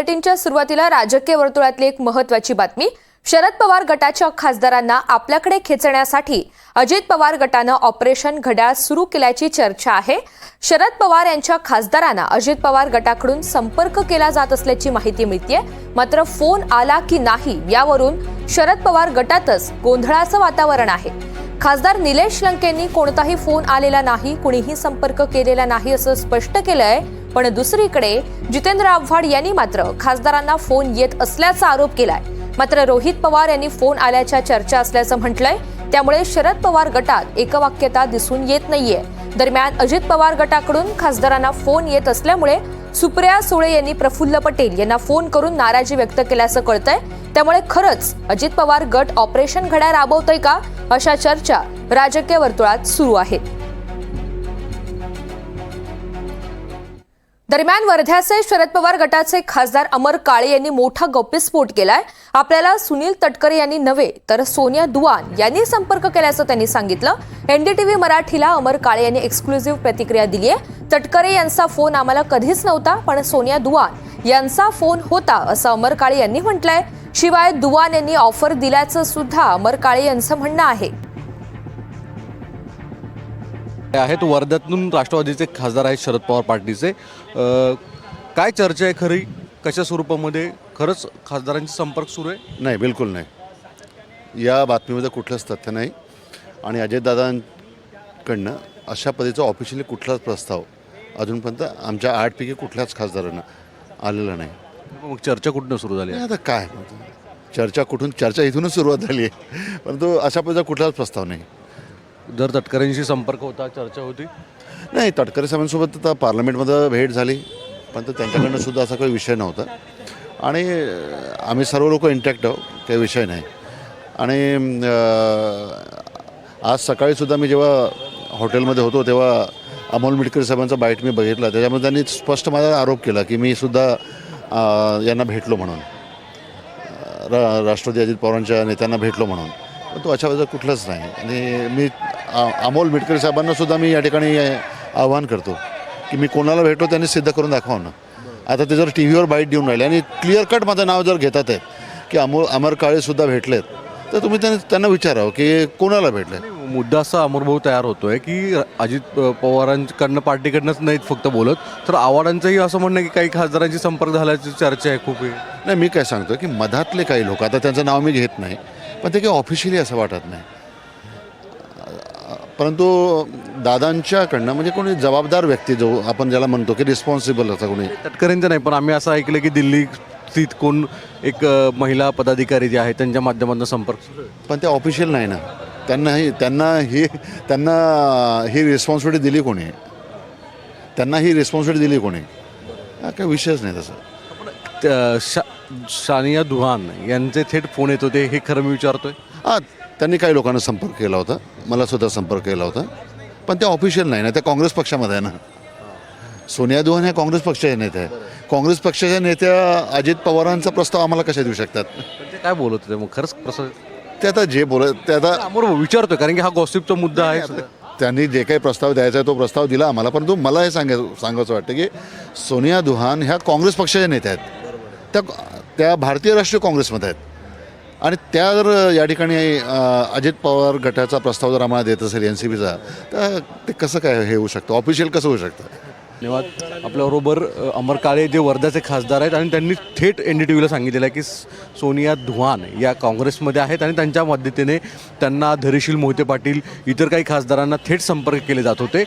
बुलेटिनच्या सुरुवातीला राजकीय वर्तुळातली एक महत्त्वाची बातमी। शरद पवार गटाच्या खासदारांना आपल्याकडे खेचण्यासाठी अजित पवार गटानं ऑपरेशन घड्याळ सुरू केल्याची चर्चा आहे। शरद पवार यांच्या खासदारांना अजित पवार गटाकडून संपर्क केला जात असल्याची माहिती मिळतेय। मात्र फोन आला की नाही यावरून शरद पवार गटातच गोंधळाचं वातावरण आहे। खासदार निलेश लंकेंनी कोणताही फोन आलेला नाही, कुणीही संपर्क केलेला नाही असं स्पष्ट केलंय। पण दुसरीकडे जितेंद्र आव्हाड यांनी मात्र खासदारांना फोन येत असल्याचा आरोप केलाय। मात्र रोहित पवार यांनी फोन आल्याच्या चर्चा असल्याचं म्हटलंय। त्यामुळे शरद पवार गटात एकवाक्यता दिसून येत नाहीये। दरम्यान अजित पवार गटाकडून खासदारांना फोन येत असल्यामुळे सुप्रिया सुळे यांनी प्रफुल्ल पटेल यांना फोन करून नाराजी व्यक्त केल्याचं कळतंय। त्यामुळे खरंच अजित पवार गट ऑपरेशन घड्याळ राबवतोय का, अशा चर्चा राजकीय वर्तुळात सुरू आहेत। दरम्यान वर्ध्याचे शरद पवार गटाचे खासदार अमर काळे यांनी मोठा गौप्यस्फोट केलाय। आपल्याला सुनील तटकरे यांनी नव्हे तर सोनिया दुआन यांनी संपर्क केल्याचं त्यांनी सांगितलं। एनडीटीव्ही मराठीला अमर काळे यांनी एक्सक्लुझिव्ह प्रतिक्रिया दिली आहे। तटकरे यांचा फोन आम्हाला कधीच नव्हता, पण सोनिया दुआन यांचा फोन होता असं अमर काळे यांनी म्हटलंय। शिवाय दुआन यांनी ऑफर दिल्याचं सुद्धा अमर काळे यांचं म्हणणं आहे। आहेत वर्ध्यातून राष्ट्रवादीचे खासदार आहेत शरद पवार पार्टीचे। काय चर्चा आहे खरी, कशा स्वरूपामध्ये, खरंच खासदारांचा संपर्क सुरू आहे? नाही, बिलकुल नाही। या बातमीमध्ये कुठलंच तथ्य नाही आणि अजितदादांकडनं अशा पद्धतीचा ऑफिशियली कुठलाच प्रस्ताव अजूनपर्यंत आमच्या 8 पैकी कुठल्याच खासदारांना आलेला नाही। मग चर्चा कुठून सुरू झाली? आता काय चर्चा इथूनच सुरुवात झाली आहे, परंतु अशा पद्धतीचा कुठलाच प्रस्ताव नाही। जर तटकरेंशी संपर्क होता, चर्चा होती? नाही, तटकरे साहेबांसोबत आता पार्लमेंटमध्ये भेट झाली, पण त्यांच्याकडनं सुद्धा असा काही विषय नव्हता आणि आम्ही सर्व लोक इंटॅक्ट आहोत, काही विषय नाही। आणि आज सकाळीसुद्धा मी जेव्हा हॉटेलमध्ये होतो तेव्हा अमोल मिटकरी साहेबांचा बाईट मी बघितला, त्याच्यामध्ये त्यांनी स्पष्ट माझा आरोप केला की मी सुद्धा यांना भेटलो म्हणून, राष्ट्रवादी अजित पवारांच्या नेत्यांना भेटलो म्हणून, पण तो अशा वेळेला कुठलंच नाही। आणि मी अमोल मिटकरी साहेबांना सुद्धा मी या ठिकाणी आवाहन करतो की मी कोणाला भेटलो त्यांनी सिद्ध करून दाखवावं ना। आता ते जर टी व्हीवर बाईट देऊन राहिले आणि क्लिअर कट माझं नाव जर घेतात आहेत की अमर काळेसुद्धा भेटलेत, तर तुम्ही त्यांना विचारावं की कोणाला भेटले। मुद्दा असा अमरभाऊ तयार होतोय की अजित पवारांकडनं पार्टीकडनंच नाहीत फक्त बोलत, तर आव्हाडांचंही असं म्हणणं की काही खासदारांची संपर्क झाल्याची चर्चा आहे खूप। नाही, मी काय सांगतो की मधातले काही लोक, आता त्यांचं नाव मी घेत नाही, पण ते काही ऑफिशियली असं वाटत नाही, परंतु दादांच्याकडनं म्हणजे कोणी जबाबदार व्यक्ती जो आपण ज्याला म्हणतो की रिस्पॉन्सिबल असं कोणी, तटकरेंचं नाही पण आम्ही असं ऐकलं की दिल्ली स्थित कोण एक महिला पदाधिकारी जे आहे त्यांच्या माध्यमातून संपर्क, पण ते ऑफिशियल नाही ना। त्यांना ही रिस्पॉन्सिबिलिटी दिली कोणी, हा काही विषयच नाही तसं। सोनिया दुआन यांचे थेट फोन येत होते, हे खरं मी विचारतोय? त्यांनी काही लोकांना संपर्क केला होता, मला सुद्धा संपर्क केला होता, पण ते ऑफिशियल नाही ना, त्या काँग्रेस पक्षामध्ये आहे ना। सोनिया दुआन हे काँग्रेस पक्षाचे नेते आहे, काँग्रेस पक्षाच्या नेत्या अजित पवारांचा प्रस्ताव आम्हाला कशा देऊ शकतात? ते काय बोलत होते मग खरंच प्रसाद? ते आता जे बोलत ते आता अमर विचारतोय, कारण की हा गॉसिपचा मुद्दा आहे। त्यांनी जे काही प्रस्ताव द्यायचा आहे तो प्रस्ताव दिला आम्हाला, परंतु मला हे सांगायचं वाटतं की सोनिया दुआन ह्या काँग्रेस पक्षाच्या नेत्या आहेत, त्या भारतीय राष्ट्रीय काँग्रेसमध्ये आहेत आणि त्या जर या ठिकाणी अजित पवार गटाचा प्रस्ताव जर आम्हाला देत असेल NCPचा, तर ते कसं काय हे होऊ शकतं, ऑफिशियल कसं होऊ शकतं? धन्यवाद। आपल्याबरोबर अमर काळे जे वर्ध्याचे खासदार आहेत आणि त्यांनी थेट NDTVला सांगितलेलं आहे की सोनिया दुआन या काँग्रेसमध्ये आहेत आणि त्यांच्या मदतीने त्यांना धैर्यशील मोहिते पाटील इतर काही खासदारांना थेट संपर्क केले जात होते।